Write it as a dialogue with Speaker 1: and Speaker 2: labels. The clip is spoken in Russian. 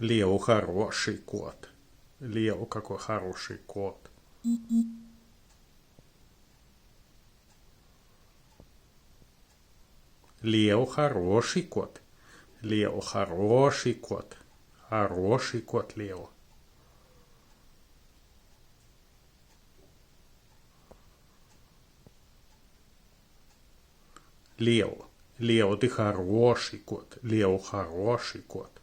Speaker 1: Лео хороший кот. Лео какой хороший кот. Лео хороший кот. Лео хороший кот. Хороший кот Лео. Лео. Лео, ты хороший кот. Лео хороший кот.